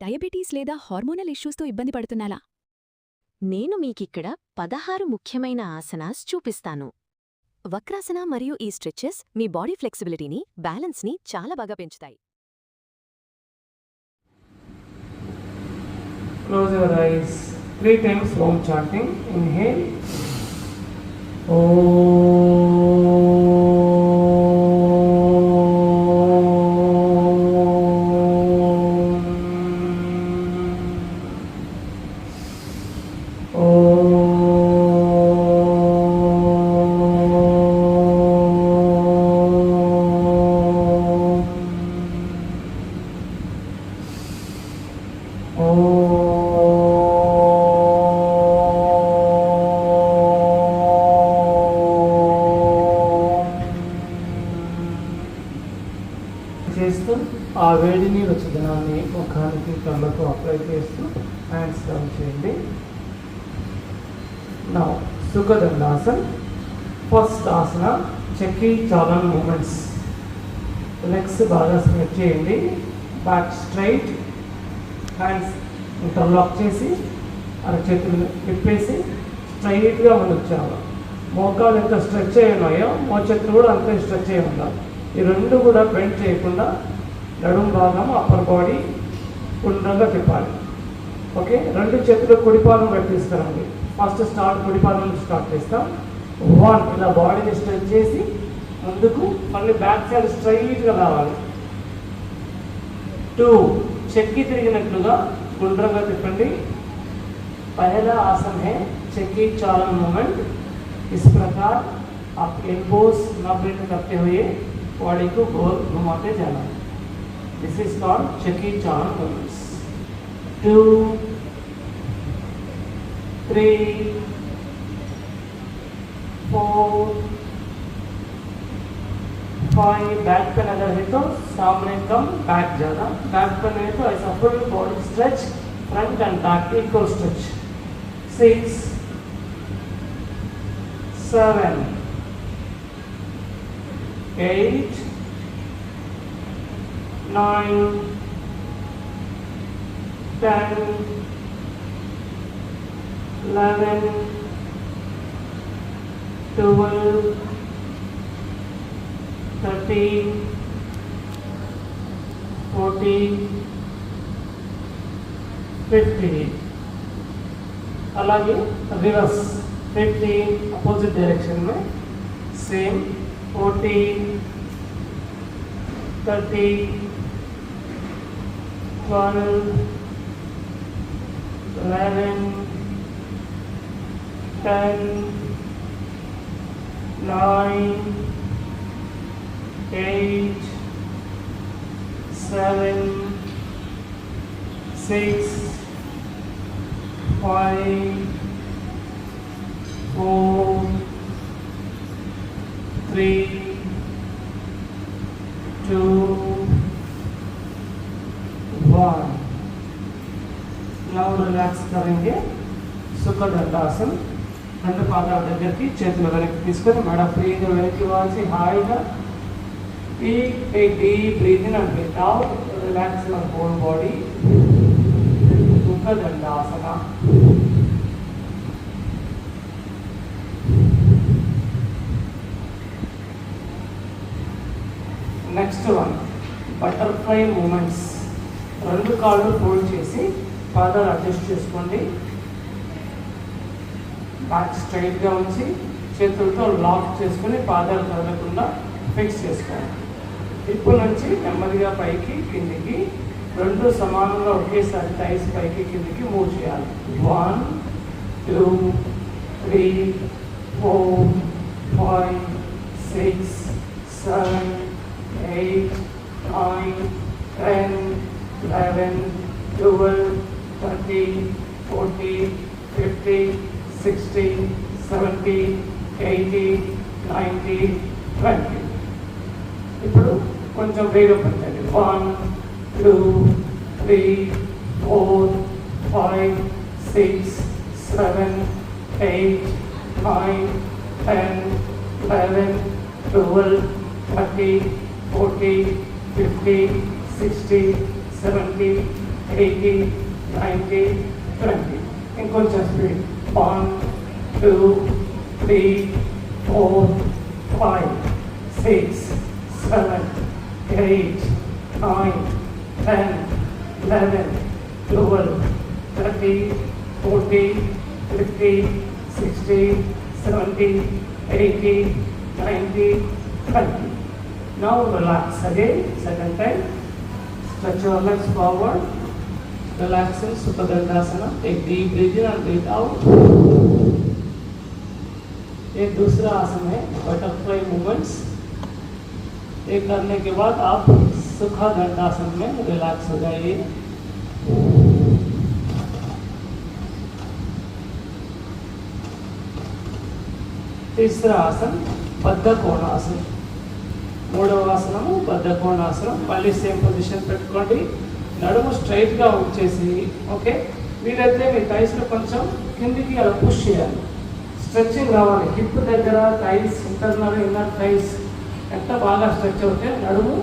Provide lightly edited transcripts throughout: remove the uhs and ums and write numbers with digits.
Diabetes లేదా hormonal ఇష్యూస్తో ఇబ్బంది పడుతున్నారా? నేను మీకిక్కడ 16 ముఖ్యమైన ఆసనాస్ చూపిస్తాను. వక్రాసన మరియు ఈ స్ట్రెచెస్ మీ బాడీ ఫ్లెక్సిబిలిటీని, బ్యాలెన్స్ని చాలా బాగా పెంచుతాయి. Close your eyes. 3 times Om chanting. Inhale. చేస్తూ ఆ వేడి నీరు చుదనాన్ని ముఖానికి కళ్ళకు అప్లై చేస్తూ హ్యాండ్స్ డౌన్ చేయండి. నా సుఖదండాసన్. ఫస్ట్ ఆసన చక్రీ చాలన్ మూమెంట్స్. లెగ్స్ బాగా స్ట్రెచ్ చేయండి. బ్యాక్ స్ట్రైట్, హ్యాండ్స్ ఇంటర్లాక్ చేసి అరచేతులు తిప్పేసి స్ట్రైట్గా ఉండొచ్చాము. మోకాలు ఎంత స్ట్రెచ్ అయ్యి ఉన్నాయో మోచేతులు కూడా అంతే స్ట్రెచ్ అయ్యి ఉండాలి. ఈ రెండు కూడా బెండ్ చేయకుండా నడుము భాగం అప్పర్ బాడీ గుండ్రంగా తిప్పాలి. ఓకే, రెండు చేతులు కుడిపాదం పెట్టిస్తారండి. ఫస్ట్ కుడిపాదం నుంచి స్టార్ట్ చేస్తాం. 1 ఇలా బాడీని స్ట్రెచ్ చేసి ముందుకు, మళ్ళీ బ్యాక్ సైడ్ స్ట్రైట్గా రావాలి. 2 చెక్కి తిరిగినట్లుగా గుండ్రంగా తిప్పండి. पहला आसन है चक्री चालन मूवमेंट. इस प्रकार आप एल्बोस न बेंड करते हुए बॉडी को गोल घुमाते जाना. दिस इज कॉल्ड चक्री चालन मूवमेंट्स. 2 3 4 5. बैक पेन अगर है तो सामने कम, बैक ज़्यादा. बैक पेन है तो ऐसा full body stretch, front end back equal stretch. 6 7 8 9 10 11 12 13 14 15. అలాగే రివర్స్ 15 अपोजिट डायरेक्शन में सेम 14 13 12 11 10 9 8 7 6 5 4 3 2 1. now relax करेंगे. సుఖదండాసన. రెండు పాదాల దగ్గరికి చేతులు వెనక్కి తీసుకొని మెడ ఫ్రీగా వెనక్కి వాల్చి హాయిగా take deep breath in and breathe out. Relax your whole body. Sukhadandasana. Next one butterfly movements. రెండు కాళ్ళు ఫోల్డ్ చేసి పాదాలు అడ్జస్ట్ చేసుకోండి. బ్యాక్ స్ట్రైట్గా ఉంచి చేతులతో లాక్ చేసుకుని పాదాలు కదలకుండా ఫిక్స్ చేసుకోండి. హిప్ నుంచి నెమ్మదిగా పైకి కిందికి, రెండు సమానంగా ఒకేసారి థైస్ పైకి కిందికి మూవ్ చేయాలి. 1 2 3 4 5 6 7 8 9 10 11 12 13 14 15 16 17 18 19 20. ఇప్పుడు కొంచెం వేగం పెట్టండి. 1 2 3 4 5 6 7 8 9 10 11 12 13 14 15 16 17 80, 90, 20. ఇంకొంచెం speed 1, 2, 3, 4, 5, 6, 7, 8, 9, 10, 11, 12, 13, 14, 15, 16, 17, 18, 19, 20. Now relax again, second time. Stretch your legs forward. Relax in Supta Dandasana. Take deep breath in and breathe out. एक दूसरा आसन है बटरफ्लाई मूवमेंट्स। ये करने के बाद आप सुखा दंडासन में रिलैक्स हो जाइए। तीसरा आसन बद्ध कोणासन। మూడవ ఆసనము బద్ధ కోణాసనం। మళ్ళీ సేమ్ పొజిషన్ పెట్టుకోండి, నడుము స్ట్రైట్గా ఉంచేసి, ఓకే, వీలైతే మీ థైస్లో కొంచెం కిందికి అలా పుష్ చేయాలి, స్ట్రెచ్చింగ్ రావాలి హిప్ దగ్గర, థైస్ ఇంటర్నల్ ఇన్నర్ థైస్ ఎంత బాగా స్ట్రెచ్ అవుతే నడుము,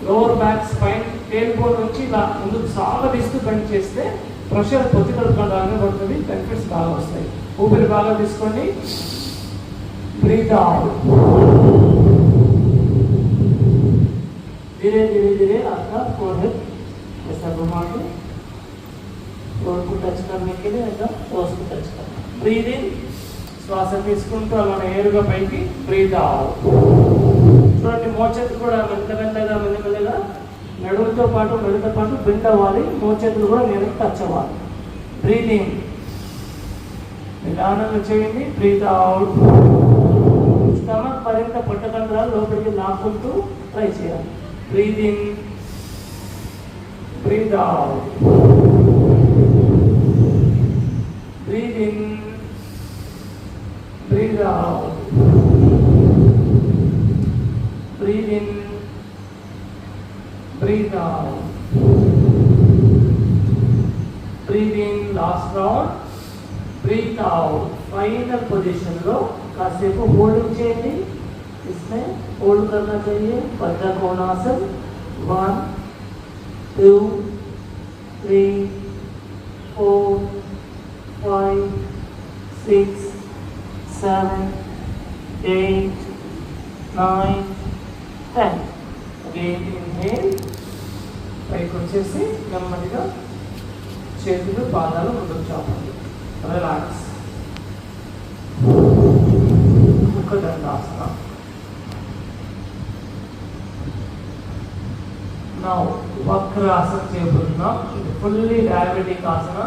లోవర్ బ్యాక్, స్పైన్, టేల్ బోన్ నుంచి ఇలా ముందుకు సాగదీస్తూ బెండ్ చేస్తే ప్రెషర్ పొత్తి కడుపుకోవడానికి పడుతుంది, బెనిఫిట్స్ బాగా వస్తాయి। ఊపిరి బాగా తీసుకోండి, బ్రీత్ అవుట్। धीरे धीरे धीरे आपका फोरहेड ऐसा घुमा के फ्लोर को टच करने के लिए ऐसा टोस को टच करना। ब्रीद इन, శ్వాస తీసుకుంటూ అలా నేరుగా పైకి, బ్రీత్ అవుట్। చూడండి మోచేతులు కూడా మెల్లమెల్లగా మెల్లమెల్లగా నడుముతో పాటు మెడతో పాటు బెండ్ అవ్వాలి, మోచేతులు కూడా నేరుగా టచ్ అవ్వాలి। బ్రీత్ ఇన్, నిదానంగా చేయండి, బ్రీత్ అవుట్। స్టమక్ మరింత పట్టకుండా లోపలికి లాక్కుంటూ ట్రై చేయాలి। Breathe in, breathe out. Breathe in, breathe out. Breathe in, breathe out. Breathe in, last round. Breathe out. Final position లో కాసేపు హోల్డింగ్ చేయండి। इसमें होल्ड करना चाहिए बद्ध कोणासन। 1, 2, 3, 4, 5, 6, 7, 8, 9, 10. Again inhale, పైకి వచ్చేసి నెమ్మదిగా చేతులు పాదాలు ముందుకు చాపండి, రిలాక్స్। ముఖ దండాసన। Now వక్రాసన చేయబోతున్నాం, ఇది ఫుల్లీ డయాబెటిక్ ఆసన।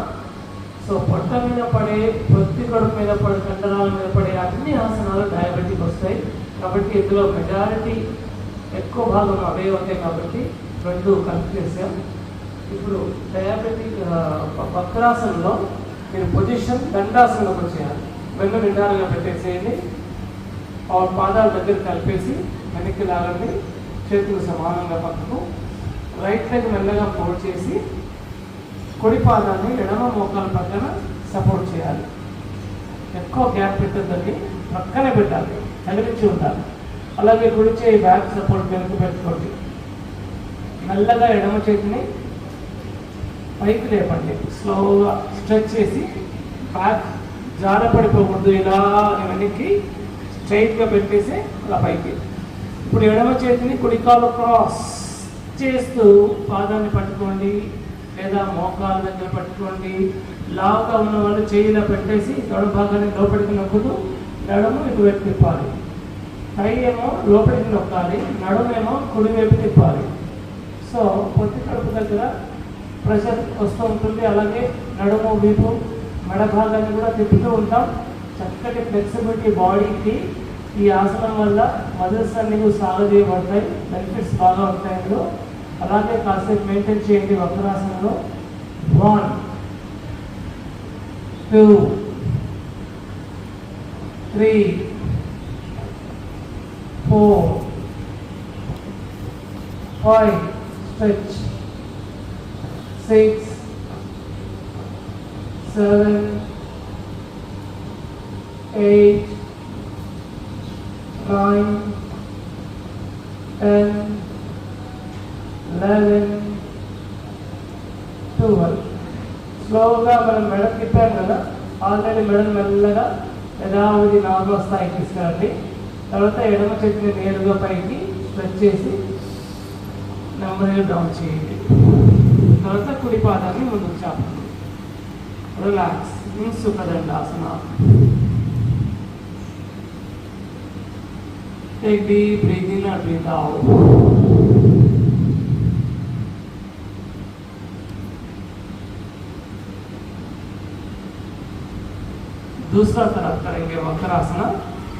సో పొట్ట మీద పడే, పొత్తి కడుపు మీద పడే, కండరాల మీద పడే అన్ని ఆసనాలు డయాబెటిక్ వస్తాయి, కాబట్టి ఇందులో మెజారిటీ ఎక్కువ భాగం అవే అవుతాయి, కాబట్టి రెండు కలిపి చేసాం। ఇప్పుడు డయాబెటిక్ వక్రాసనలో మీరు పొజిషన్ దండాసనలో కూడా చేయాలి। వెన్ను నిటారుగా పెట్టేసేయండి, పాదాల దగ్గర కలిపేసి వెనక్కి లాగండి, చేతులు సమానంగా పక్కకు, రైట్ లెగ్ మెల్లగా ఫోల్డ్ చేసి కుడి పాదాన్ని ఎడమ మోకాల పక్కన సపోర్ట్ చేయాలి। ఎక్కువ గ్యాప్ పెట్టద్దండి, పక్కనే పెట్టాలి, కనిపించి ఉండాలి। అలాగే కుడి చేయి బ్యాక్ సపోర్ట్ వెనక పెట్టుకోండి, మెల్లగా ఎడమ చేతిని పైకి లేపండి, స్లోగా స్ట్రెచ్ చేసి బ్యాక్ జార పడిపోకూడదు, ఇలా వెనక్కి స్ట్రైట్గా పెట్టేసి అలా పైకి। ఇప్పుడు ఎడమ చేతిని కుడి కాలు క్రాస్ చేస్తూ పాదాన్ని పట్టుకోండి, లేదా మోకాల దగ్గర పట్టుకోండి, లాగా ఉన్న వాళ్ళు చేయిలా పెట్టేసి నడుము భాగాన్ని లోపలికి నొక్కుతూ నడుము ఇటువైపు తిప్పాలి, కై ఏమో లోపలికి నొక్కాలి, నడుమేమో కుడివైపు తిప్పాలి। సో పొత్తి కడుపు దగ్గర ప్రెషర్ వస్తూ ఉంటుంది, అలాగే నడుము వీపు మెడ భాగాన్ని కూడా తిప్పుతూ ఉంటాం। చక్కటి ఫ్లెక్సిబిలిటీ బాడీకి ఈ ఆసనం వల్ల మజిల్స్ అన్ని సాగదీయబడతాయి, బెనిఫిట్స్ బాగా ఉంటాయి అందులో। అలాగే కాసేపు మెయింటైన్ చేయండి వక్రాసనంలో। 1, 2, 3, 4, 5, stretch, 6, 7, 8, 9, 10, 11, 12. స్లోగా మనం మెడ తిప్పాం కదా, ఆల్రెడీ మెడను మెల్లగా యథావిధి నార్మల్ స్థాయికి తీసుకురండి. తర్వాత ఎడమ చేతిని నేరుగా పైకి స్ట్రెచ్ చేసి నెమ్మదిగా డౌన్ చేయండి. తర్వాత కుడి పాదాన్ని ముందుకు చాపండి. Relax in sukhadandasana. Take deep breath in and breathe out. दूसरा तरफ करेंगे वक्रासना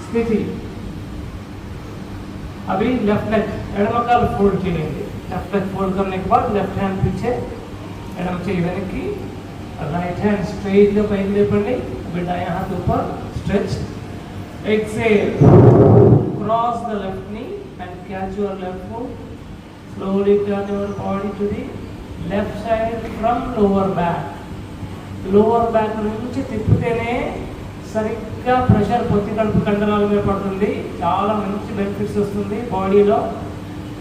स्थिति. अभी लेफ्ट लेग एडम काल फोल्ड करेंगे. लेफ्ट लेग फोल्ड करने के बाद लेफ्ट हैंड पीछे, एडम चेई वेनक्की, राइट हैंड स्ट्रेट గా పైకి లేపండి. अभी दायां हाथ ऊपर stretch. Exhale. Cross the left knee and catch your left foot. Slowly turn your body to the left side from lower back. Lower back నుంచి తిప్పితేనే సరిగ్గా ప్రెషర్ పొత్తి కడుపు కండరాల మీద పడుతుంది. చాలా మంచి బెనిఫిట్స్ వస్తుంది బాడీలో.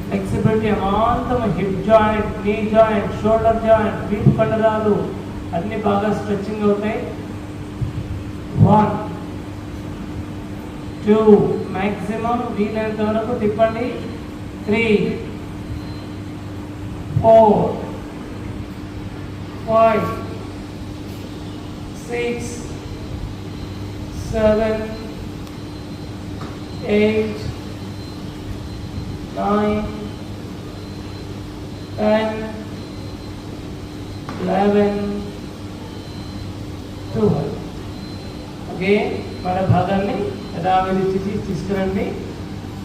ఫ్లెక్సిబిలిటీ అమాంతం, hip joint, knee joint, shoulder joint, వీపు కండరాలు అన్నీ బాగా స్ట్రెచ్చింగ్ అవుతాయి. 1 2 మ్యాక్సిమం వీలైనంత వరకు తిప్పండి. 3 4 5 6 7 8 9 10 11 12. అగైన్ మన భాగాన్ని యథావిధి స్థితి తీసుకురండి.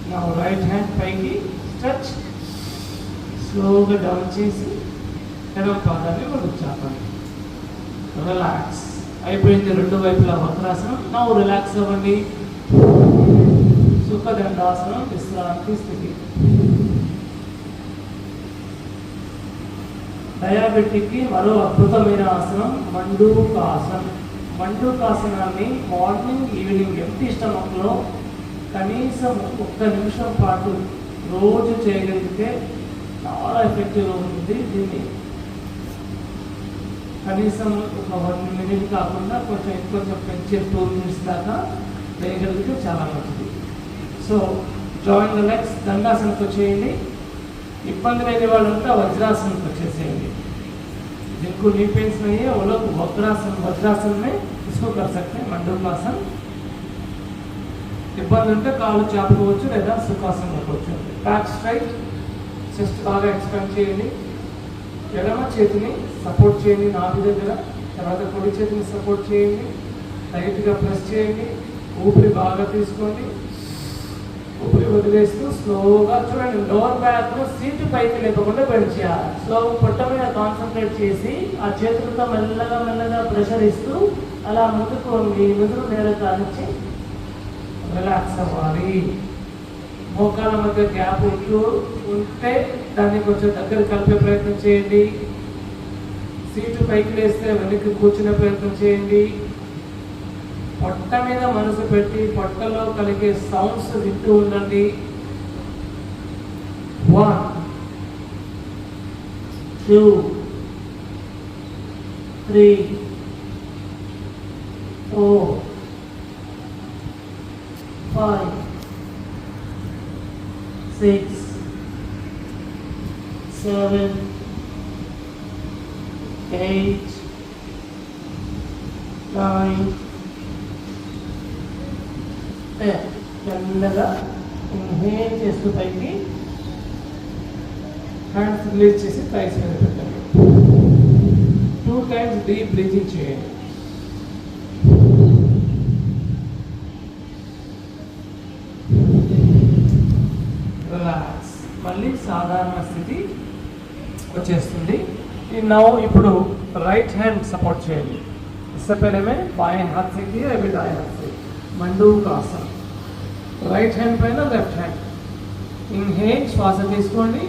నా రైట్ హ్యాండ్ పైకి స్ట్రెచ్, స్లోగా డౌన్ చేసి ఎడమ పాదాన్ని ముందుకు చాపండి. రిలాక్స్. అయిపోయింది రెండు వైపులా వక్రాసనం. నా రిలాక్స్ అవ్వండి. సుఖదండాసనం, విశ్రాంతి స్థితి. డయాబెటిక్కి మరో అద్భుతమైన ఆసనం మండూకాసనం. మండూకాసనాన్ని మార్నింగ్ ఈవినింగ్ ఎంటీ స్టమక్లో కనీసం 1 నిమిషం పాటు రోజు చేయగలిగితే చాలా ఎఫెక్టివ్గా ఉంటుంది. దీన్ని కనీసం ఒక 1 మినిట్ కాకుండా కొంచెం పెంచే 2 మినిట్స్ దాకా చేయగలిగితే చాలా మంచిది. So join the legs. దండాసనకు వచ్చేయండి. ఇబ్బంది లేని వాళ్ళంతా వజ్రాసనకు వచ్చేసేయండి. जिनको नी पेन्स नहीं है वो लोग वज्रासन में इसको कर सकते हैं, मंडूकासन. ఇబ్బంది ఉంటే కాళ్ళు చాపుకోవచ్చు లేదా సుఖాసనం పడుకోవచ్చు. బ్యాక్ స్ట్రైట్, చెస్ట్ బాగా ఎక్స్పాండ్ చేయండి. ఎడమ చేతిని సపోర్ట్ చేయండి నాభి దగ్గర. తర్వాత కుడి చేతిని సపోర్ట్ చేయండి. టైట్గా ప్రెస్ చేయండి. ఊపిరి బాగా తీసుకోండి. ఊపిరి వదిలేస్తూ స్లోగా చూడండి. లోవర్ బ్యాక్లో సీటు పైకి లేపకుండా బెండ్ చేయాలి. స్లో పొట్ట మీద కాన్సన్ట్రేట్ చేసి ఆ చేతులతో మెల్లగా మెల్లగా ప్రెషర్ ఇస్తూ అలా ముందుకు వంగి మెదురు నేల కానిచ్చి రిలాక్స్ అవ్వాలి. మోకాల మధ్య గ్యాప్ ఉంటే దాన్ని కొంచెం దగ్గర కలిపే ప్రయత్నం చేయండి. సీటు పైకి లేస్తే వెనక్కి కూర్చునే ప్రయత్నం చేయండి. పొట్ట మీద మనసు పెట్టి పొట్టలో కలిగే సౌండ్స్ వింటూ ఉండండి. 1 2 3 4 5 6 7 8 9 మెల్లగా ఇన్హేల్ చేస్తూ పైకి హ్యాండ్స్ రిలీజ్ చేసి థైస్ మీద పెట్టండి. 2 times డీప్ బ్రీతింగ్ చేయండి. రిలాక్స్. మళ్ళీ సాధారణ స్థితి వచ్చేస్తుంది. ఇప్పుడు రైట్ హ్యాండ్ సపోర్ట్ చేయండి. इससे पहले मैं बाएं हाथ से किया, अभी दाएं हाथ से. మండూకాసన. రైట్ హ్యాండ్ పైన లెఫ్ట్ హ్యాండ్. ఇన్హేల్, శ్వాస తీసుకోండి.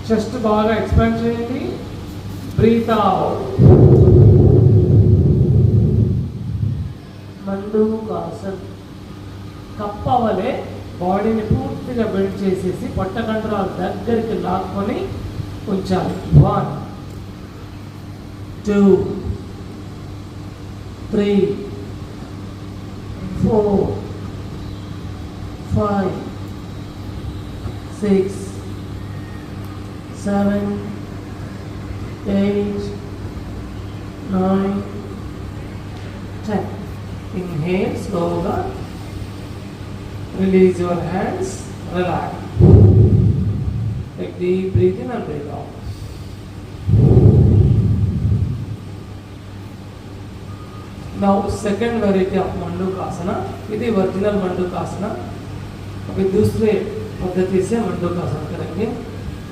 చెస్ట్ బాగా ఎక్స్పాండ్ చేయండి. Breath out. మండూకాసన. కప్ప వలె బాడీని పూర్తిగా బెండ్ చేసేసి పొట్ట కండరాలు దగ్గరికి లాక్కొని ఉంచాలి. 1 2, 3, 4, 5, 6, 7, 8, 9, 10. Inhale slowly. Release your hands. Relax. Take deep breath in and breathe out. Now second variety of Mandukasana. This is original Mandukasana. अभी दूसरे पद्धति से मंडूकासन करेंगे.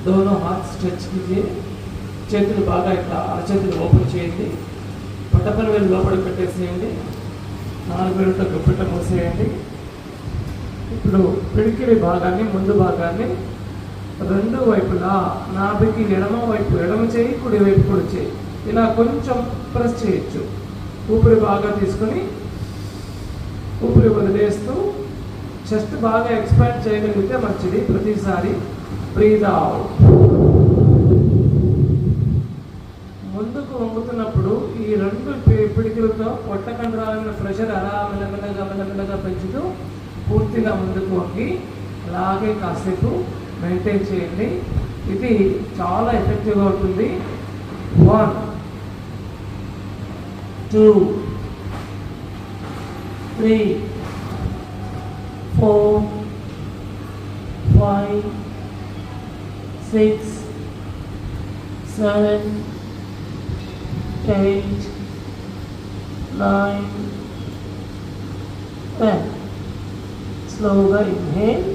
दोनों हाथ स्ट्रेच कीजिए. చేతులు బాగా ఇట్లా అరచేతులు ఓపెన్ చేయండి. పట్టపని వేలు లోపల పెట్టేసేయండి. 4 వేలుతో గుప్పెట మూసేయండి. ఇప్పుడు పిడికిలి భాగాన్ని ముందు భాగాన్ని రెండు వైపులా నాభికి ఎడమ వైపు ఎడమ చేయి, కుడి వైపు కుడి చేయి ఇలా కొంచెం ప్రెస్ చేయొచ్చు. ఊపిరి బాగా తీసుకొని ఊపిరి వదిలేస్తూ చెస్ట్ బాగా ఎక్స్పాండ్ చేయగలిగితే మంచిది. ప్రతిసారి బ్రీద్ అవుట్. ముందుకు వంగుతున్నప్పుడు ఈ రెండు పిడికిలతో పొట్ట కండరాల ప్రెషర్ అలా మెల్లమెల్లగా పెంచుతూ పూర్తిగా ముందుకు వంగి అలాగే కాసేపు మెయింటైన్ చేయండి. ఇది చాలా ఎఫెక్టివ్గా ఉంటుంది. 1, 2, 3, 4, 5, 6, 7, 8, 9, 10. Slowly inhale.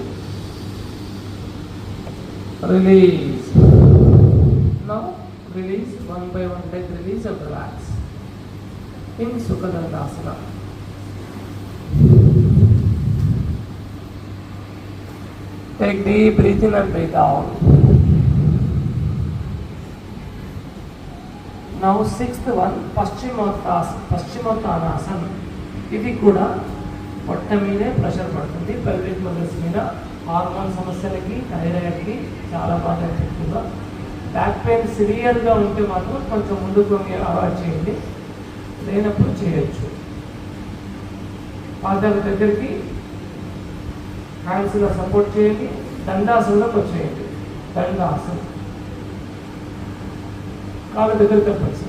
Release. Now release one by one. Leg release and relax. In Sukha Dandasana. Take deep breath in and breathe out. Now sixth one, Paschimottanasana. ఇది కూడా పొట్ట మీదే ప్రెషర్ పడుతుంది. పెల్విక్ మజిల్స్ మీద హార్మోన్ సమస్యలకి, థైరాయిడ్కి చాలా బాగా ఎఫెక్టివ్గా. బ్యాక్ పెయిన్ సివియర్గా ఉంటే మాత్రం కొంచెం ముందుకు అవాయిడ్ చేయండి, లేనప్పుడు చేయొచ్చు. పాదాల దగ్గరికి హ్యాండ్స్గా సపోర్ట్ చేయండి. దండాసనలోకి వచ్చేయండి. దండాసన కాళ్ళ దగ్గర తప్పచ్చు.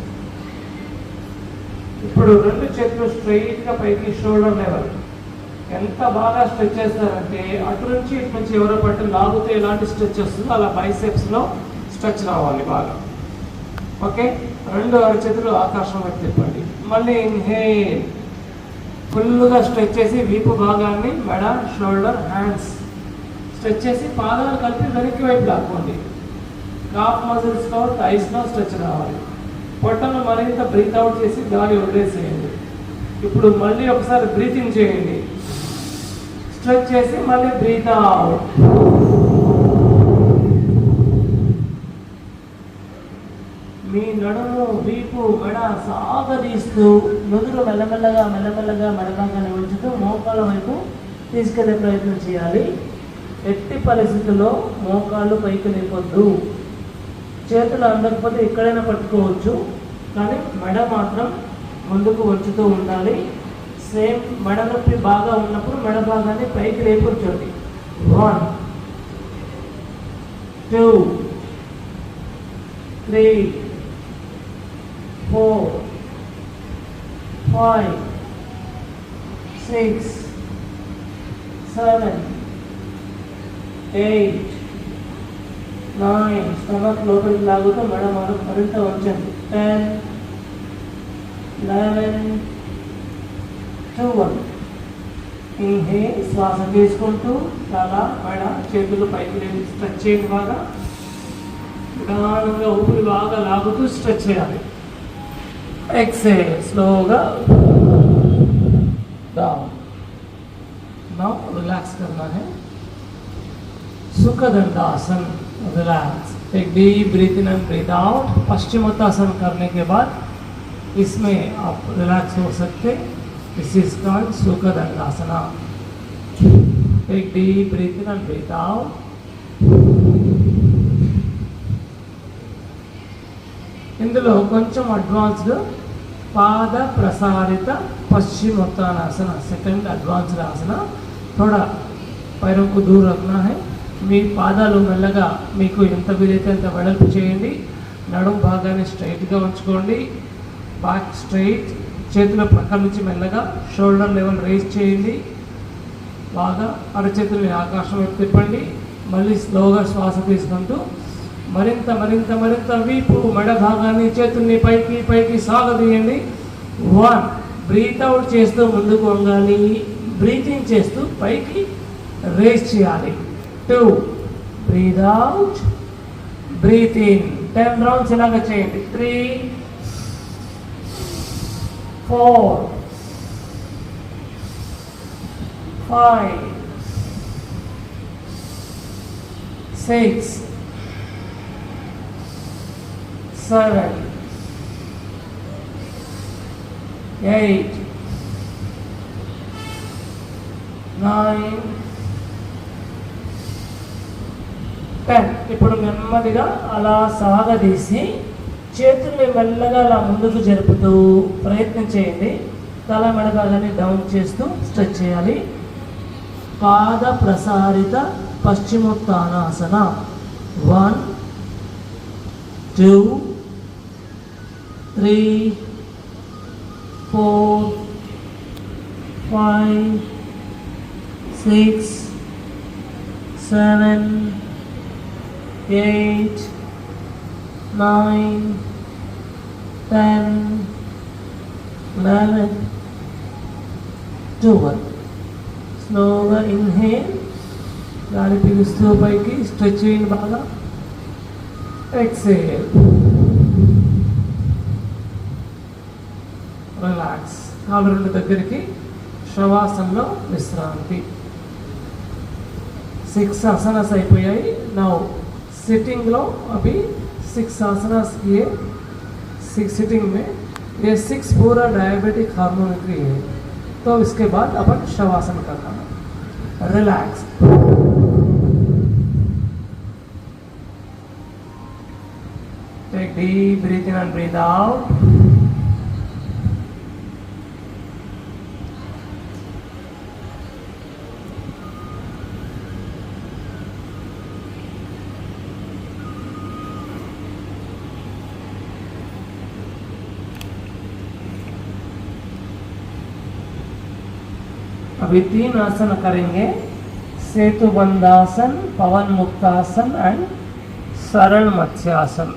ఇప్పుడు రెండు చేతులు స్ట్రైట్గా పైకి, షోల్డర్ లెవెల్. ఎంత బాగా స్ట్రెచ్ చేస్తారంటే అటు నుంచి ఇటు నుంచి ఎవరో పట్టు లాగితే ఎలాంటి స్ట్రెచ్ వస్తుందో అలా బైసెప్స్లో స్ట్రెచ్ రావాలి బాగా. ఓకే, రెండు అరచేతులు ఆకాశం వైపు తిప్పండి. మళ్ళీ ఇన్హేల్. ఫుల్గా స్ట్రెచ్ చేసి వీపు భాగాన్ని, మెడ, షోల్డర్, హ్యాండ్స్ స్ట్రెచ్ చేసి పాదాలు కలిపి వెనక్కి వైపు లాక్కోండి. కాఫ్ మజిల్స్లో, థైస్లో స్ట్రెచ్ రావాలి. పొట్టను మరింత బ్రీత్ అవుట్ చేసి గాలి వదిలేసేయండి. ఇప్పుడు మళ్ళీ ఒకసారి బ్రీతింగ్ చేయండి. స్ట్రెచ్ చేసి మళ్ళీ బ్రీత్ అవుట్. మీ నడుము, వీపు, మెడ సాగదీస్తూ నుదురు మెల్లమెల్లగా మెడభాగాన్ని ఉంచుతూ మోకాళ్ళ వైపు తీసుకెళ్లే ప్రయత్నం చేయాలి. ఎట్టి పరిస్థితుల్లో మోకాళ్ళు పైకి లేపొద్దు. చేతులు అందకపోతే ఎక్కడైనా పట్టుకోవచ్చు, కానీ మెడ మాత్రం ముందుకు వంచుతూ ఉండాలి. సేమ్ మెడ నొప్పి బాగా ఉన్నప్పుడు మెడ భాగాన్ని పైకి లేపుంచండి. 1, 2, 3, 4, 5, 6, 7, 8, 9. స్టమక్ లోపలికి లాగుతూ మెడ మరింత ఉంచండి. 10, 11, 2, 1. ఇన్హేల్. శ్వాస తీసుకుంటూ చాలా మెడ, చేతులు పైకి లేపి స్ట్రెచ్ చేయండి. బాగా నిదానంగా ఊపిరి బాగా లాగుతూ స్ట్రెచ్ చేయాలి. ఎక్సేల్. స్లోగా डाउन. नाउ रिलैक्स करना है. सुखदंडासन. रिलैक्स. एक deep breath in and breath out. Paschimottanasana करने के बाद इसमें आप रिलैक्स हो सकते. This is called sukhadandasana. एक deep breath in and breath out. ఇందులో కొంచెం అడ్వాన్స్డ్ పాద ప్రసారిత పశ్చిమోత్తానాసన, సెకండ్ అడ్వాన్స్డ్ ఆసన. थोड़ा पैरों को दूर रखना है. మీ పాదాలు మెల్లగా మీకు ఎంత వీలైతే అంత వెడల్పు చేయండి. నడుము భాగాన్ని స్ట్రైట్గా ఉంచుకోండి. బ్యాక్ స్ట్రైట్, చేతుల ప్రక్క నుంచి మెల్లగా షోల్డర్ లెవెల్ రేస్ చేయండి. బాగా అరచేతుల్ని ఆకాశం వైపు తిప్పండి. మళ్ళీ స్లోగా శ్వాస తీసుకుంటూ మరింత మరింత మరింత వీపు మెడ భాగాన్ని చేతుల్ని పైకి పైకి సాగదీయండి. 1 బ్రీత్ అవుట్ చేస్తూ ముందుకు వంగాలి. బ్రీతింగ్ చేస్తూ పైకి రేస్ చేయాలి. 2 breath out, breath in. 10 rounds ఇలాగ చేయండి. 3 4 5 6 7 8 9 10. ఇప్పుడు నెమ్మదిగా అలా సాగదీసి చేతుల్ని మెల్లగా అలా ముందుకు జరుపుతూ ప్రయత్నం చేయండి. తల మెడగానే డౌన్ చేస్తూ స్ట్రెచ్ చేయాలి. పాద ప్రసారిత పశ్చిమోత్తానాసన. 1 2 3 4 5 6 7 8 9 10 11 12. స్లోగా ఇన్హేల్, గాలి పీలుస్తూ పైకి స్ట్రెచ్ చేయండి బాగా. Exhale, relax. కాళ్ళు రెండు దగ్గరికి, శవాసనలో విశ్రాంతి. 6 आसनास అయిపోయాయి. నౌ सिटिंग लो अभी 6 आसनास किए. 6 सिटिंग में ये 6 पूरा डायबिटिक हार्मोनिक्री है. तो इसके बाद अपन शवासन का करना. Relax, take deep breath in and breath out. अभी 3 आसन करेंगे. सेतु बंधासन, पवन मुक्तासन एंड सरल मत्स्यासन.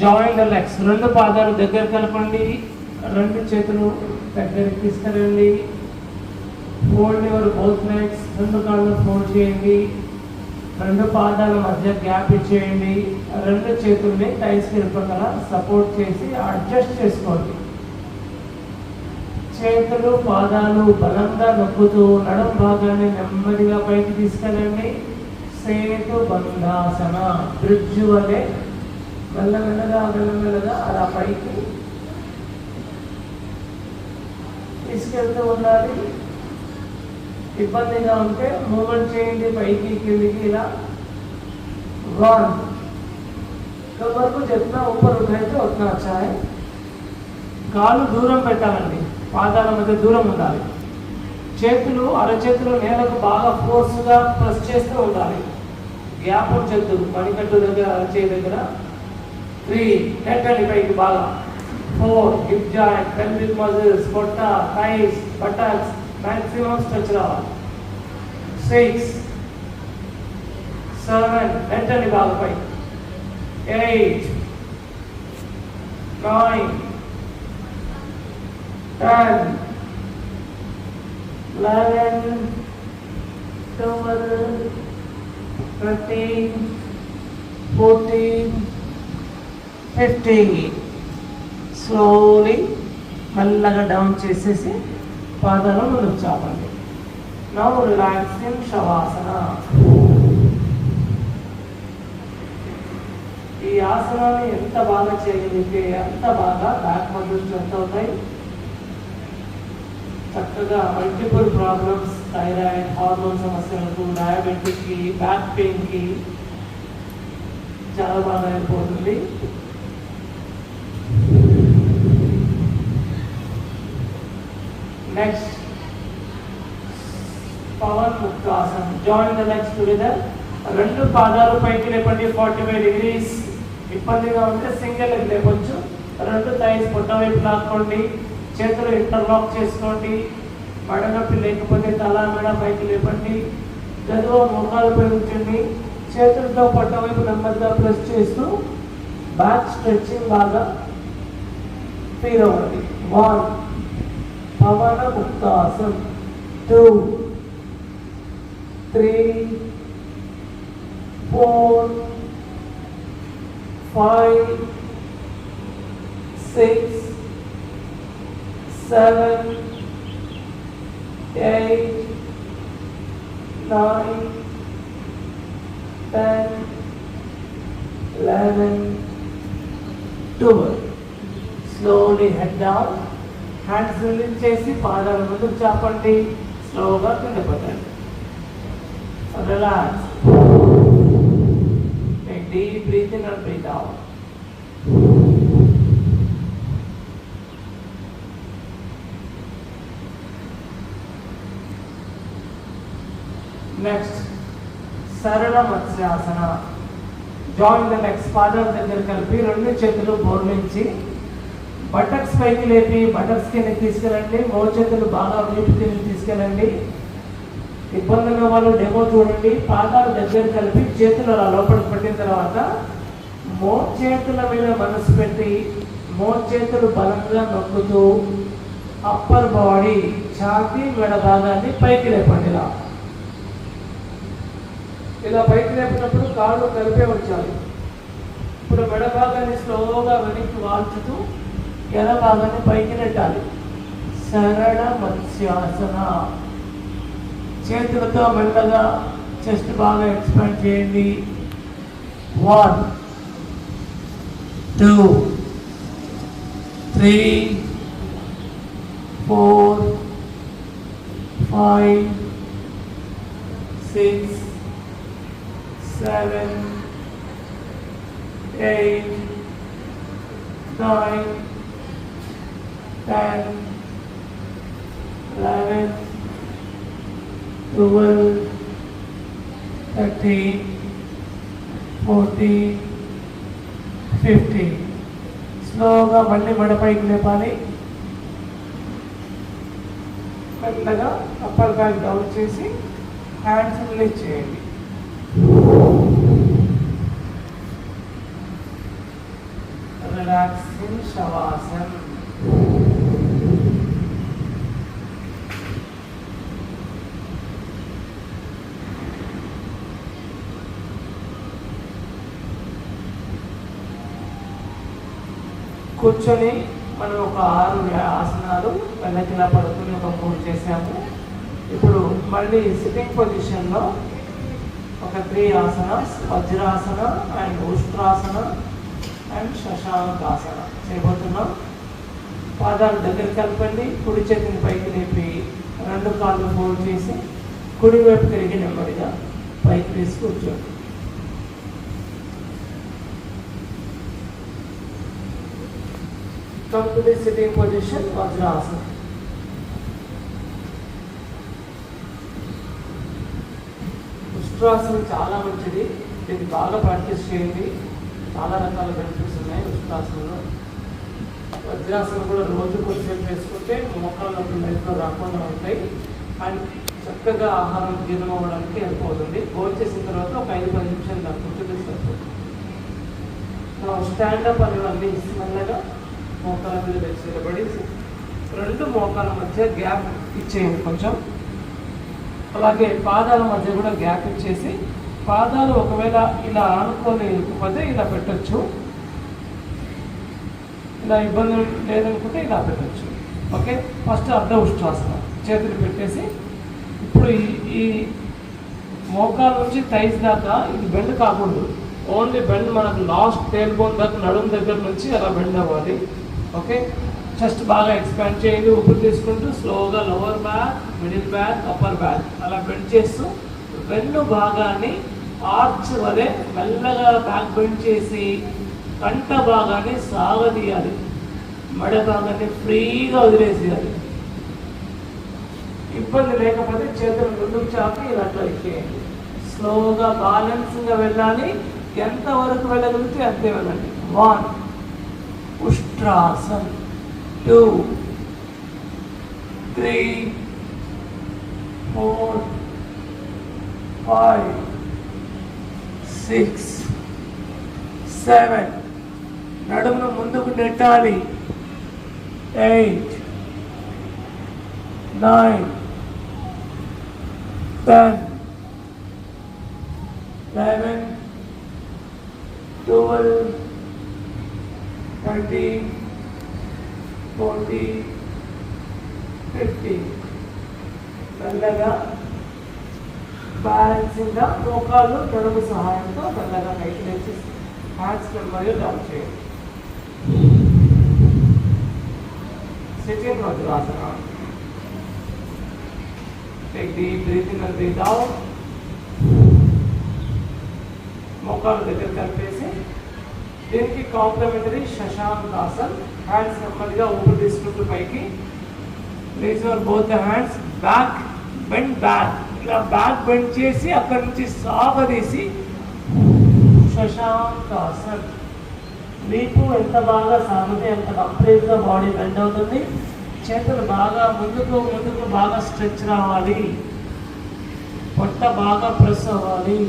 Join the legs. రెండు పాదాలు దగ్గర కలపండి. రెండు చేతులు దగ్గరికి తీసుకెళ్ళండి. Fold your both legs. రెండు కాళ్ళు ఫోల్డ్ చేయండి. రెండు పాదాల మధ్య గ్యాప్ ఇచ్చేయండి. రెండు చేతుల్ని టైస్ పక్కన సపోర్ట్ చేసి అడ్జస్ట్ చేసుకోండి. చేతులు పాదాలు బలంగా నొక్కుతూ నడుం భాగాన్ని నెమ్మదిగా పైకి తీసుకెళ్ళండి. సేతు బంధాసన, బ్రిడ్జ్ వలె మెల్లమెల్లగా మెల్లమెల్లగా అలా పైకి తీసుకెళ్తూ ఉండాలి. ఇబ్బందిగా ఉంటే మూమెంట్ చేయండి పైకి కిందికి ఇలా. 1 कमर को जितना ऊपर उठाए तो उतना अच्छा है. కాళ్ళు దూరం పెట్టాలండి, పాదాల మధ్య దూరం ఉండాలి. చేతులు అరచేతులు నేలకు బాగా ఫోర్స్గా ప్రెస్ చేస్తూ ఉండాలి. గ్యాప్ ఉంచద్దు మణికట్టు దగ్గర, అరచేయి దగ్గర. 3 నెట్టండి పైకి బాగా. 4 హిప్ జాయింట్, పెల్విక్ మజిల్స్, పొట్ట, థైస్, బటక్స్ మ్యాక్సిమం స్ట్రెచ్ రావాలి. 6 7 నెట్టండి బాగా పైకి. 8 9 10 11 12 13 14 15. స్లోలీ మెల్లగా డౌన్ చేసేసి పాదాలను ముందుకు చాపండి. Now relaxing శవాసన. ఈ ఆసనాన్ని ఎంత బాగా చేయగలిగితే అంత బాగా బ్యాక్ మజిల్స్ స్ట్రెంత్ అవుతాయి. చక్కగా మల్టిపుల్ ప్రాబ్లమ్స్, థైరాయిడ్, హార్మోన్ సమస్యలకు, డయాబెటిక్కి, బ్యాక్ పెయిన్కి చాలా బాగా అయిపోతుంది. Next pawanmuktasana. Join the legs together. రెండు పాదాలు పైకి లేపండి 45 degrees. ఇబ్బందిగా ఉంటే సింగిల్ లెగ్ లేపొచ్చు. రెండు థైస్ పొట్ట వైపు లాక్కోండి, చేతులు ఇంటర్లాక్ చేసుకోండి. మడనొప్పి లేకపోతే తల మెడ పైకి లేపండి, గదువు మోకాలపై ఉంచండి. చేతులతో పొట్ట వైపు నెమ్మదిగా ప్రెస్ చేస్తూ బ్యాక్ స్ట్రెచ్చింగ్ లాగా ఫీల్ అవ్వండి. 1 పవన ముక్తాసన్, 2 3 4 5 6 7 8 9 10 11 12. Slowly head down. Hands release చేసి పాదాల ముందుకు చాపండి. స్లోగా కింద పడండి. Relax. Take deep breath in and breathe out. Next సరళ మత్స్యాసన. Join the legs. పాదాల దగ్గర కలిపి రెండు చేతులు బోర్లించి బటక్స్ పైకి లేపి బటక్స్ కింద తీసుకెళ్ళండి. మోచేతులు బాగా వీపు కింద తీసుకెళ్ళండి. ఇబ్బంది ఉన్న వాళ్ళు డెమో చూడండి. పాదాలు దగ్గర కలిపి చేతులు అలా లోపలికి పెట్టిన తర్వాత మోచేతుల మీద మనసు పెట్టి మోచేతులు బలంగా నొక్కుతూ అప్పర్ బాడీ ఛాతీ మెడ భాగాన్ని పైకి లేపండి. ఇలా పైకి లేపినప్పుడు కాళ్ళు కలిపే ఉంచాలి. ఇప్పుడు మెడ భాగాన్ని స్లోగా వెనక్కి వాల్చుతూ ఎడ భాగాన్ని పైకి నెట్టాలి. సరళ మత్స్యాసన. చేతులతో మెల్లగా చెస్ట్ బాగా ఎక్స్పాండ్ చేయండి. 1 2 3 4 5 6 7 8 9 10 11 12 13 14 15. స్లోగా మళ్ళీ మెడపైకి లేపాలి. మెల్లగా అప్పర్ బ్యాక్ డౌన్ చేసి హ్యాండ్స్ రిలీజ్ చేయండి. రిలాక్సింగ్ శవాసన్. కూర్చొని మనం ఒక 6 ఆసనాలు వెనకిలా పడుకుని ఒక 3 చేసాము. ఇప్పుడు మళ్ళీ సిట్టింగ్ పొజిషన్లో ఒక 3 ఆసనాస్, వజ్రాసన అండ్ ఉష్ట్రాసన అండ్ శశాంకాసన చేయబోతున్నాం. పాదాలు దగ్గర కలపండి. కుడి చేతిని పైకి లేపి రెండు కాళ్ళు ఫోల్డ్ చేసి కుడి వైపు తిరిగి నెమ్మదిగా పైకి తీసి కూర్చోండి. Come to the sitting position, Vajrasana. ఉష్ట్రాసనం చాలా మంచిది. ఇది బాగా ప్రాక్టీస్ చేయండి. చాలా రకాల బెనిఫిట్స్ ఉన్నాయి ఉష్ట్రాసనంలో. వజ్రాసనం కూడా రోజు కొంచెం వేసుకుంటే మోకాళ్ళ నొప్పులు లైఫ్లో రాకుండా ఉంటాయి. అండ్ చక్కగా ఆహారం జీర్ణం అవ్వడానికి హెల్ప్ అవుతుంది. భోజనం చేసిన తర్వాత ఒక 5-10 నిమిషాలు దాని కూర్చొని సరిపోతుంది. స్టాండప్ అనేవన్నీ మెల్లగా మోకాల మీద నిలబడి రెండు మోకాల మధ్య గ్యాప్ ఇచ్చేయండి కొంచెం. అలాగే పాదాల మధ్య కూడా గ్యాప్ ఇచ్చేసి పాదాలు ఒకవేళ ఇలా ఆనుకోలేకపోతే ఇలా పెట్టచ్చు. ఇలా ఇబ్బంది లేదనుకుంటే ఇలా పెట్టచ్చు. ఓకే, ఫస్ట్ అర్ధ ఉష్ట్రాసన. చేతులు పెట్టేసి ఇప్పుడు ఈ మోకాల నుంచి థైస్ దాకా ఇది బెండ్ కాకూడదు. ఓన్లీ బెండ్ మనకు లాస్ట్ టేల్ బోన్ దాకా నడుము దగ్గర నుంచి అలా బెండ్ అవ్వాలి. ఓకే, చెస్ట్ బాగా ఎక్స్పాండ్ చేయండి. ఊపిరి తీసుకుంటూ స్లోగా lower back, middle back, upper back అలా బెండ్ చేస్తూ వెన్ను భాగాన్ని ఆర్చ్ వలె మెల్లగా బ్యాక్ బెండ్ చేసి కంట భాగాన్ని సాగదీయాలి, మెడ భాగాన్ని ఫ్రీగా వదిలేసేయాలి. ఇబ్బంది లేకపోతే చేతులు ముందుకు చాపి ఇలా ట్రై చేయండి. స్లోగా బ్యాలెన్స్గా వెళ్ళాలి, ఎంతవరకు వెళ్ళగలిగితే అంతే వెళ్ళండి. 1 ఉష్ట్రాసన్, 2 3 4 5 6 7 నడుమును ముందుకు నెట్టాలి. 8 9 10 11 12 13 14 15 మెల్లగా బ్యాలెన్సింగ్గా మోకాళ్ళు నడుము సహాయంతో మెల్లగా పైకి లేచి హ్యాండ్స్ మరియు డౌన్ చేయండి. Sitting Vajrasana. Take deep breath in and breathe out. మోకాళ్ళు దగ్గర కలిపేసి దీనికి కాంప్లిమెంటరీ శశాంకాసన్. హ్యాండ్స్ నెమ్మదిగా ఊపిరి తీసుకుంటూ పైకి. Raise your both the hands, back bend back. ఇలా బ్యాక్ బెండ్ చేసి అక్కడి నుంచి సాగదీసి శశాంకాసన్. మీకు ఎంత బాగా సాగితే అంత కంప్లీట్గా బాడీ బెండ్ అవుతుంది. చేతులు బాగా ముందుకు బాగా స్ట్రెచ్ రావాలి, పొట్ట బాగా ప్రెస్ అవ్వాలి,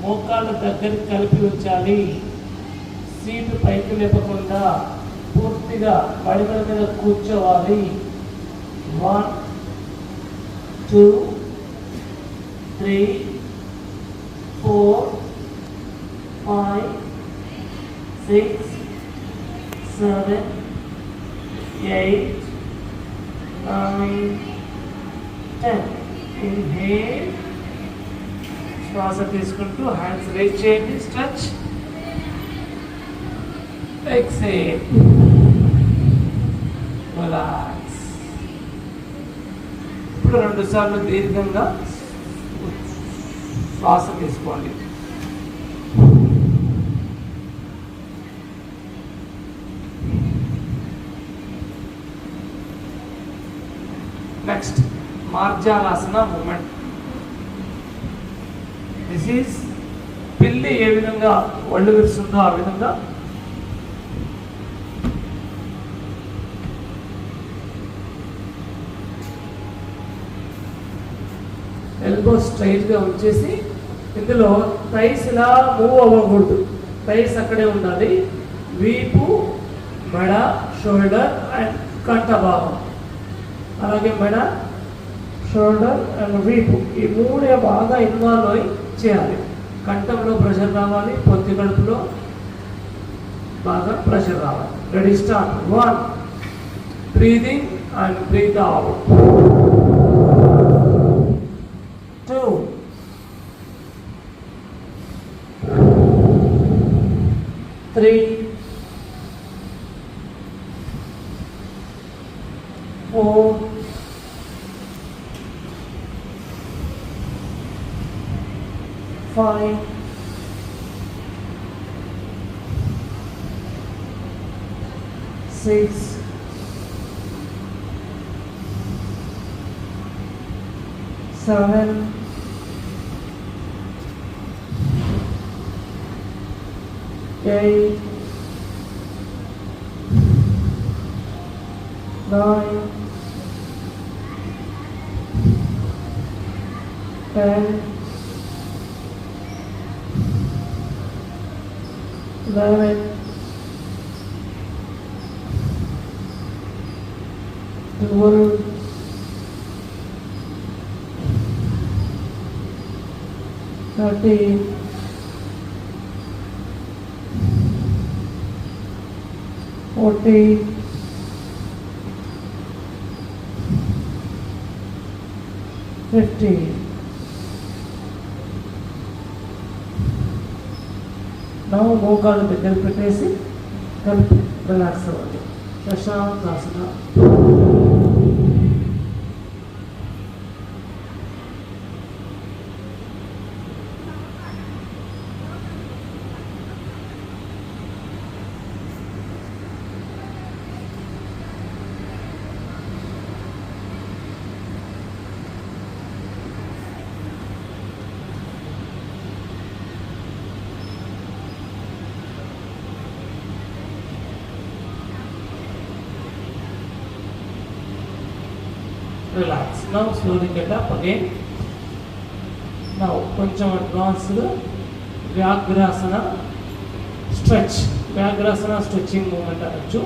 మోకాళ్ళ దగ్గరికి కలిపి ఉంచాలి. సీటు పైకి లేపకుండా పూర్తిగా మడిమల మీద కూర్చోవాలి. 1 2 3 4 5 6 7 8 9 10. ఇన్హేల్, శ్వాస తీసుకుంటూ హ్యాండ్స్ రేజ్ చేయండి, స్ట్రెచ్. Exhale, relax. ఇప్పుడు 2 సార్లు దీర్ఘంగా శ్వాస తీసుకోండి. Next marjalasana movement. This is పిల్లి ఏ విధంగా ఒళ్ళు విరుస్తుందో ఆ విధంగా ఎల్బో స్ట్రైట్గా ఉంచేసి ఇందులో థైస్ ఇలా మూవ్ అవ్వకూడదు, థైస్ అక్కడే ఉండాలి. వీపు, మెడ, షోల్డర్ అండ్ కంఠ భాగం, అలాగే మెడ, షోల్డర్ అండ్ వీపు, ఈ మూడే బాగా ఇన్వాల్వ్ అయి చేయాలి. కంఠంలో ప్రెషర్ రావాలి, పొత్తి కడుపులో బాగా ప్రెషర్ రావాలి. Ready, start. 1 breathing and breath out. 2 3 4 5 6 7 8 9 10 11 12 13 14 15. Now మోకాలు దగ్గర పెట్టేసి కలిపి రిలాక్స్ అవ్వండి. ప్రశాంతాసన. relax. Now slowly get up again. Now కొంచెం advanced వ్యాఘ్రాసన స్ట్రెచ్. వ్యాఘ్రాసన స్ట్రెచ్చింగ్ మూమెంట్ అనొచ్చు,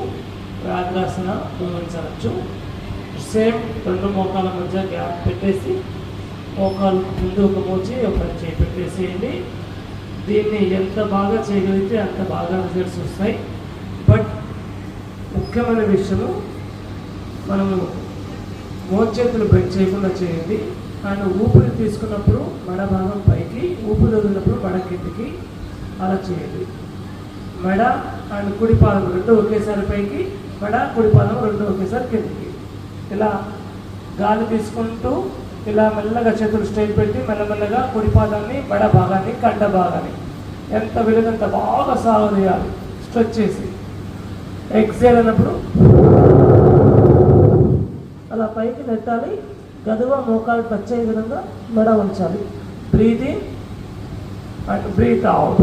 వ్యాఘ్రాసన మూమెంట్స్ అనొచ్చు. సేమ్ రెండు మోకాల మధ్య గ్యాప్ పెట్టేసి మోకాలు ముందు ఒక మోచి ఒక చేయి పెట్టేసేయండి. దీన్ని ఎంత బాగా చేయగలిగితే అంత బాగా రిజల్ట్స్ వస్తాయి. బట్ ముఖ్యమైన విషయము మనము మోచేతులు బెండ్ చేయకుండా చేయండి. అండ్ ఊపిరి తీసుకున్నప్పుడు మెడ భాగం పైకి, ఊపిరి వదిలినప్పుడు మెడ కిందికి అలా చేయండి. మెడ అండ్ కుడి పాదం రెండు ఒకేసారి పైకి, మెడ కుడి పాదం రెండు ఒకేసారి కిందికి. ఇలా గాలి తీసుకుంటూ ఇలా మెల్లగా చేతులు స్ట్రైట్ పెట్టి మెల్లమెల్లగా కుడి పాదాన్ని, మెడ భాగాన్ని, కండ భాగాన్ని ఎంత వీలైనంత బాగా సాగదీయాలి స్ట్రెచ్ చేసి. ఎక్సేల్ అన్నప్పుడు అలా పైకి నెట్టాలి. గదువ మోకాలు టచ్ అయ్యే విధంగా మెడ ఉంచాలి. Breath in and breath out.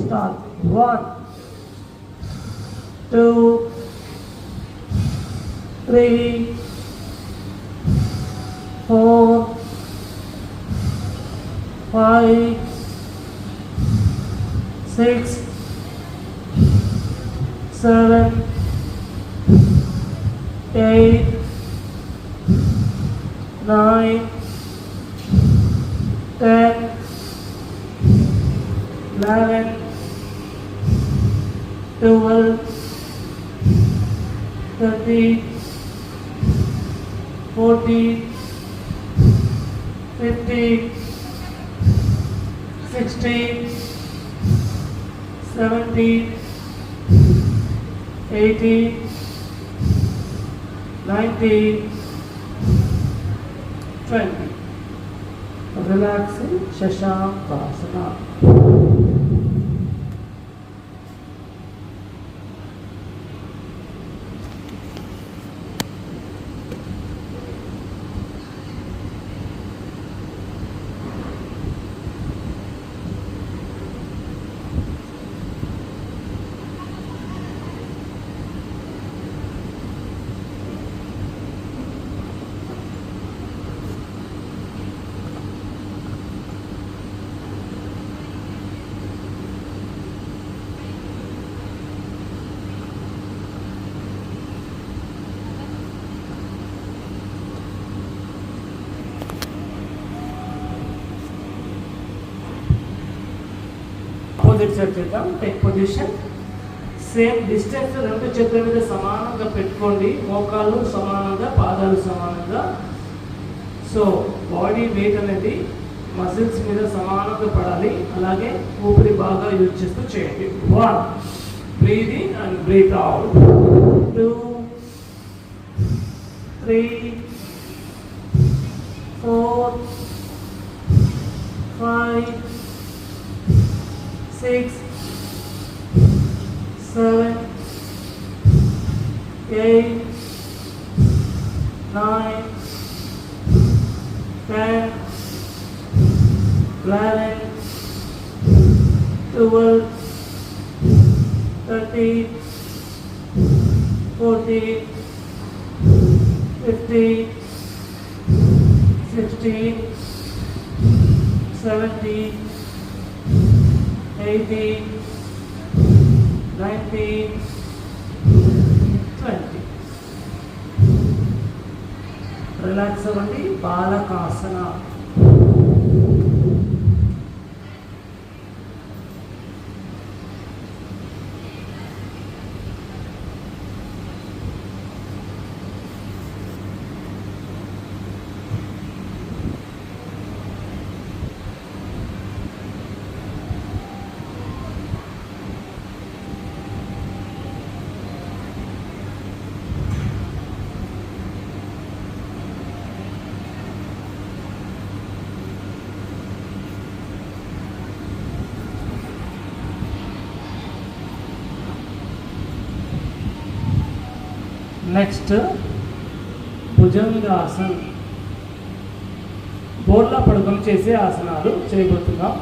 Start. 1 2 3 4 5 6 7 8 9 10 11 12 13 14 15 16 17 18 19 20. Relaxing Shashankasana. Opposite side చేద్దాం. Take position. సేమ్ డిస్టెన్స్ రెండు చేతుల మీద సమానంగా పెట్టుకోండి. మోకాళ్ళు సమానంగా, పాదాలు సమానంగా. సో బాడీ వెయిట్ అనేది మజిల్స్ మీద సమానంగా పడాలి. అలాగే ఊపిరి బాగా యూజ్ చేస్తూ చేయండి. 1 breath in and breath out. 2 3 4 5 6 7 8 9 10 11 12 13 14 15 16 17 18 19 20. Relax అవ్వండి. బాలకాసన. నెక్స్ట్ భుజంగాసన్. బోర్లా పడుకొని చేసే ఆసనాలు చేయబోతున్నాం.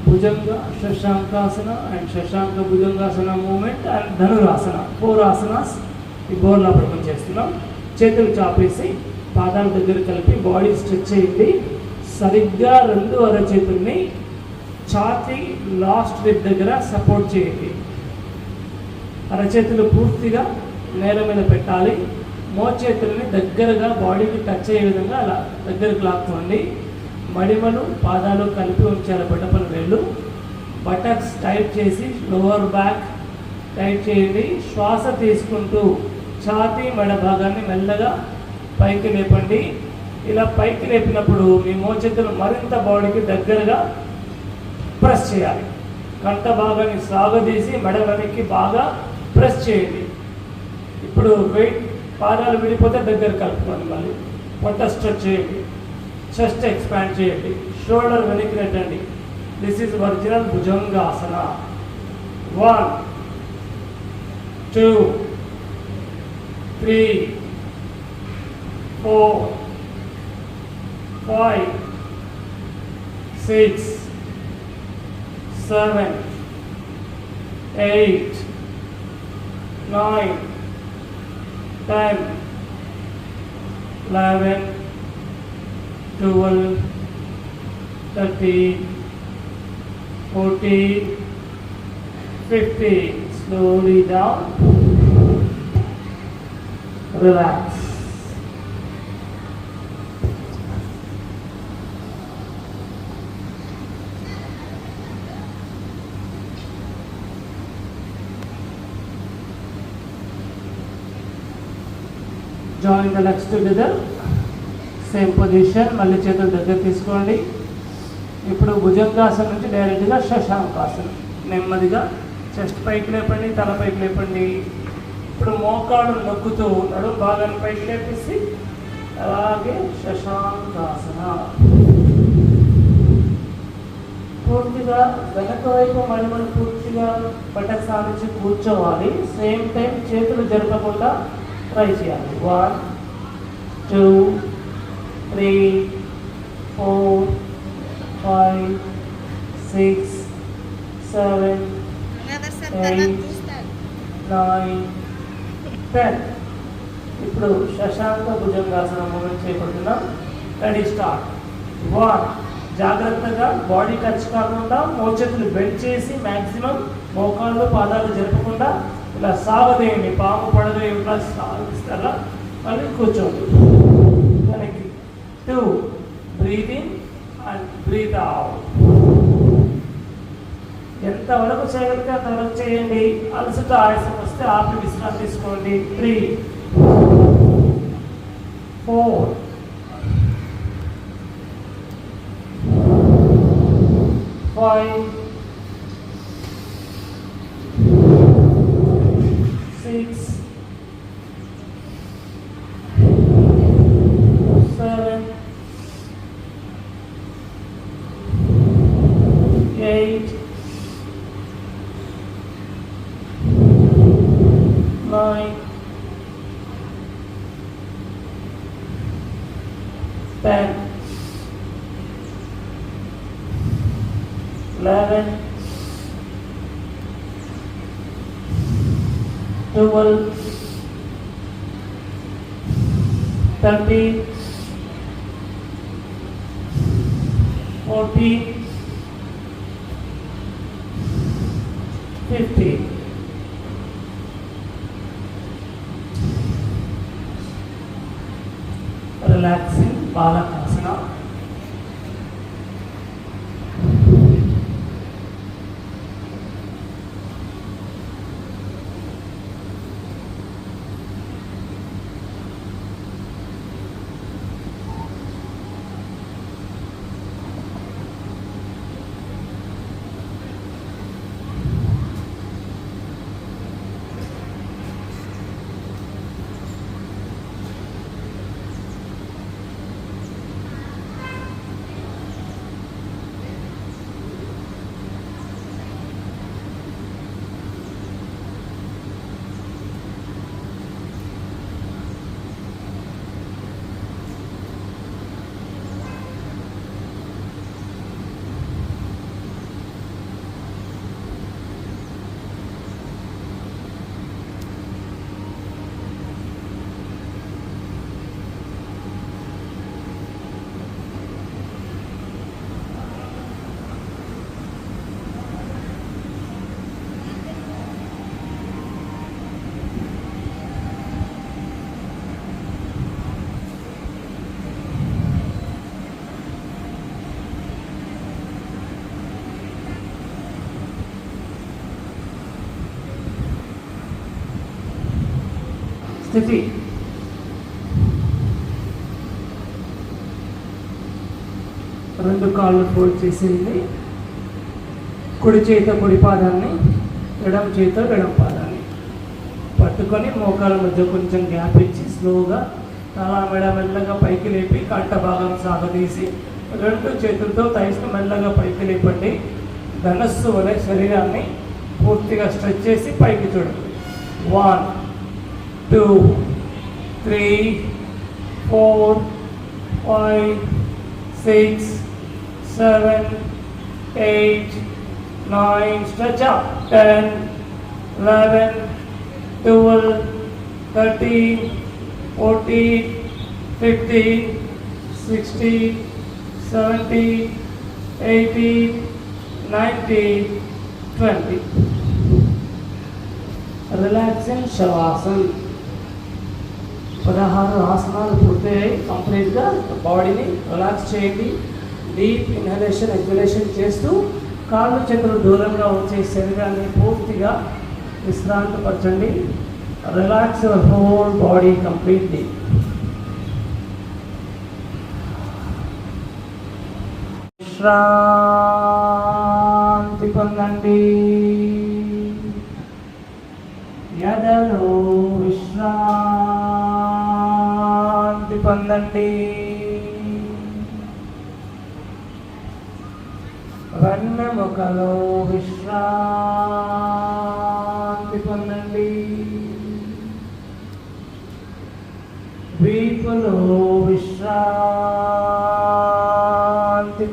Bhujanga shashankasana and shashanka bhujangasana movement and dhanurasana. 4 asanas ఈ బోర్ లోపలికి చేస్తున్నాం. చేతులు చాపేసి పాదాల దగ్గర కలిపి బాడీ స్ట్రెచ్ చేయండి. సరిగ్గా 2 అరచేతుల్ని ఛాతీ లాస్ట్ రిబ్ దగ్గర సపోర్ట్ చేయండి. అరచేతులు పూర్తిగా నేల మీద పెట్టాలి. మోచేతుల్ని దగ్గరగా బాడీకి టచ్ అయ్యే విధంగా అలా దగ్గరకు లాక్కోండి. మడిమలు పాదాలు కలిపి ఉంచాలి. బొటపల వేళ్ళు బటక్స్ టైట్ చేసి లోవర్ బ్యాక్ టైట్ చేయండి. శ్వాస తీసుకుంటూ ఛాతీ మెడ భాగాన్ని మెల్లగా పైకి లేపండి. ఇలా పైకి లేపినప్పుడు మీ మోచేతులు మరింత బాడీకి దగ్గరగా ప్రెస్ చేయాలి. కంట భాగాన్ని సాగదీసి మెడ వెనక్కి బాగా ప్రెస్ చేయండి. ఇప్పుడు వెయిట్ పాదాలు విడిపోతే దగ్గర కలుపుకోండి. మళ్ళీ పొట్ట స్ట్రెచ్ చేయండి. చెస్ట్ ఎక్స్పాండ్ చేయండి. షోల్డర్ వెనక్కి నెట్టండి. This is original bhujangasana. 1 2 3 4 5 6 7 8 9 10 11 12 13 14 15. Slowly down. Relax. Join the legs together. Same position. మళ్ళీ చేతులు దగ్గర తీసుకోండి. ఇప్పుడు భుజంగాసనం నుంచి డైరెక్ట్గా శశాంకాసనం. నెమ్మదిగా చెస్ట్ పైకి లేపండి, తల పైకి లేపండి. ఇప్పుడు మోకాళ్ళు నొక్కుతూ నడుము భాగాన్ని పైకి లేపేసి అలాగే శశాంకాసన. పూర్తిగా వెనక వైపు మడిమలు పూర్తిగా బట్టకు సాధించి కూర్చోవాలి. సేమ్ టైం చేతులు జరపకుండా ట్రై చేయాలి. 1 2 3 4 5 6 7 8 9 10. ఇప్పుడు శశాంక భుజంగాసనం మూమెంట్ చేయబడుతున్నాం. Ready start. 1 జాగ్రత్తగా బాడీ టచ్ కాకుండా మోచేతులు బెండ్ చేసి మ్యాక్సిమం మోకాళ్ళు పాదాలు జరపకుండా ఇలా సాగదేయండి. పాము పడగ ఇలా సాగిస్తారా. మళ్ళీ కూర్చోండి. వెనక్కి. 2 breath in and breath out. ఎంతవరకు చేయగలిగితే అంతవరకు చేయండి. అలసట ఆయాసం వస్తే ఆపి విశ్రాంతి తీసుకోండి. 3 4 5 6 7 8 9 10 11 12 13 14 15. Relaxing Balakasana. స్థితి. రెండు కాళ్ళు ఫోల్డ్ చేసింది. కుడి చేత కుడి పాదాన్ని, ఎడమ చేత ఎడమ పాదాన్ని పట్టుకొని మోకాల మధ్య కొంచెం గ్యాప్ ఇచ్చి స్లోగా తల మెడ మెల్లగా పైకి లేపి కంట భాగం సాగదీసి రెండు చేతులతో థైస్ను మెల్లగా పైకి లేపండి. ధనస్సు వలె శరీరాన్ని పూర్తిగా స్ట్రెచ్ చేసి పైకి చూడండి. 1 2 3 4 5 6 7 8 9 stretch up 10 11 12 13 14 15 16 17 18 19 20. రిలాక్సింగ్ శవాసన్. 16 ఆసనాలు పూర్తయ్యాయి. కంప్లీట్గా బాడీని రిలాక్స్ చేయండి. డీప్ ఇన్హలేషన్ ఎగ్జలేషన్ చేస్తూ కాళ్ళు చేతులు దూరంగా ఉంచే శరీరాన్ని పూర్తిగా విశ్రాంతిపరచండి. Relax your whole body completely. విశ్రాంతి పొందండి. ఎదలో విశ్రాంతి పొందండి. వెన్నెముకలో విశ్రాంతి పొందండి. వీపులో విశ్రాంతి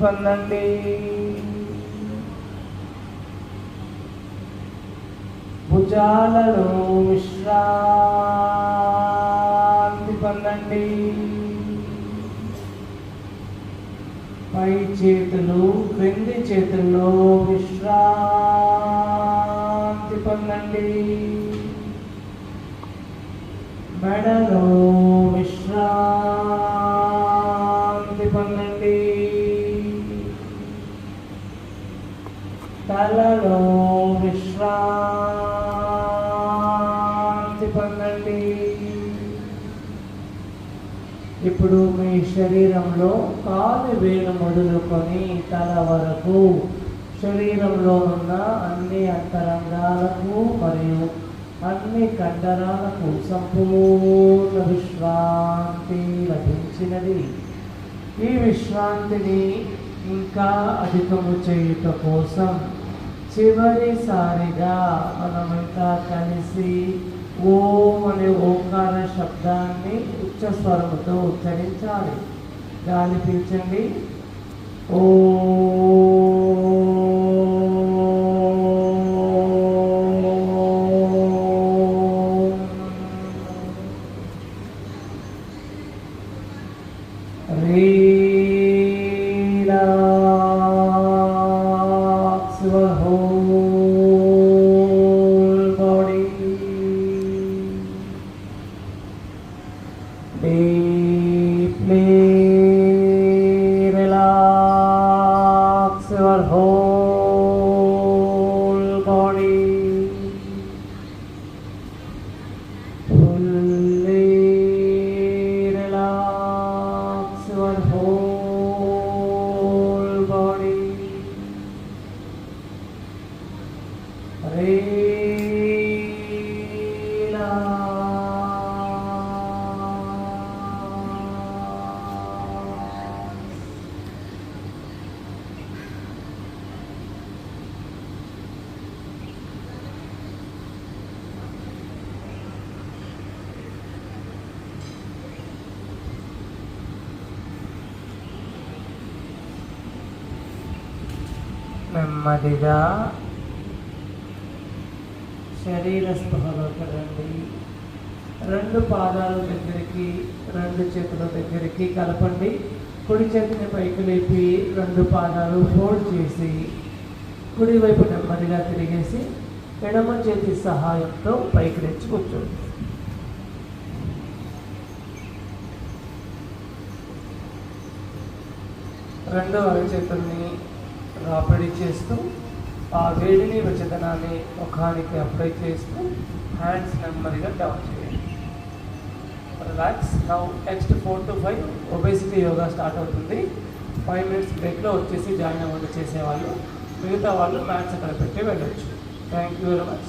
పొందండి. భుజాలలో విశ్రాంతి పొందండి. పై చేతులు క్రింది చేతుల్లో విశ్రాంతి పొందండి. మెడలో విశ్రాంతి పొందండి. తలలో విశ్రాంతి పొందండి. ఇప్పుడు మీ శరీరంలో కాలు వేలు మొదలుకొని తల వరకు శరీరంలో ఉన్న అన్ని అంతరంగాలకు మరియు అన్ని కండరాలకు సంపూర్ణ విశ్రాంతి లభించినది. ఈ విశ్రాంతిని ఇంకా అధికము చేయుట కోసం చివరిసారిగా మనమంతా కలిసి ఓం అనే ఓంకార శబ్దాన్ని ఉచ్చ స్వరముతో ఉచ్చరించాలి. గాలి పీల్చండి. ఓ నెమ్మదిగా శరీర స్పృహలోకి రండి. రెండు పాదాల దగ్గరికి, రెండు చేతుల దగ్గరికి కలపండి. కుడి చేతిని పైకి లేపి రెండు పాదాలు ఫోల్డ్ చేసి కుడివైపు నెమ్మదిగా తిరిగేసి ఎడమ చేతి సహాయంతో పైకి తెచ్చి కూర్చోండి. రెండు అరచేతుల్ని రాపిడి చేస్తూ ఆ వేడిని వెచ్చదనాన్ని ముఖానికి అప్లై చేస్తూ హ్యాండ్స్ నెమ్మదిగా డౌన్ చేయండి. Relax. Now next 4 to 5 obesity yoga start అవుతుంది. 5 minutes బ్రేక్లో వచ్చేసి జాయిన్ అవ్వండి చేసేవాళ్ళు. మిగతా వాళ్ళు మ్యాట్స్ అక్కడ పెట్టి వెళ్ళొచ్చు. Thank you very much.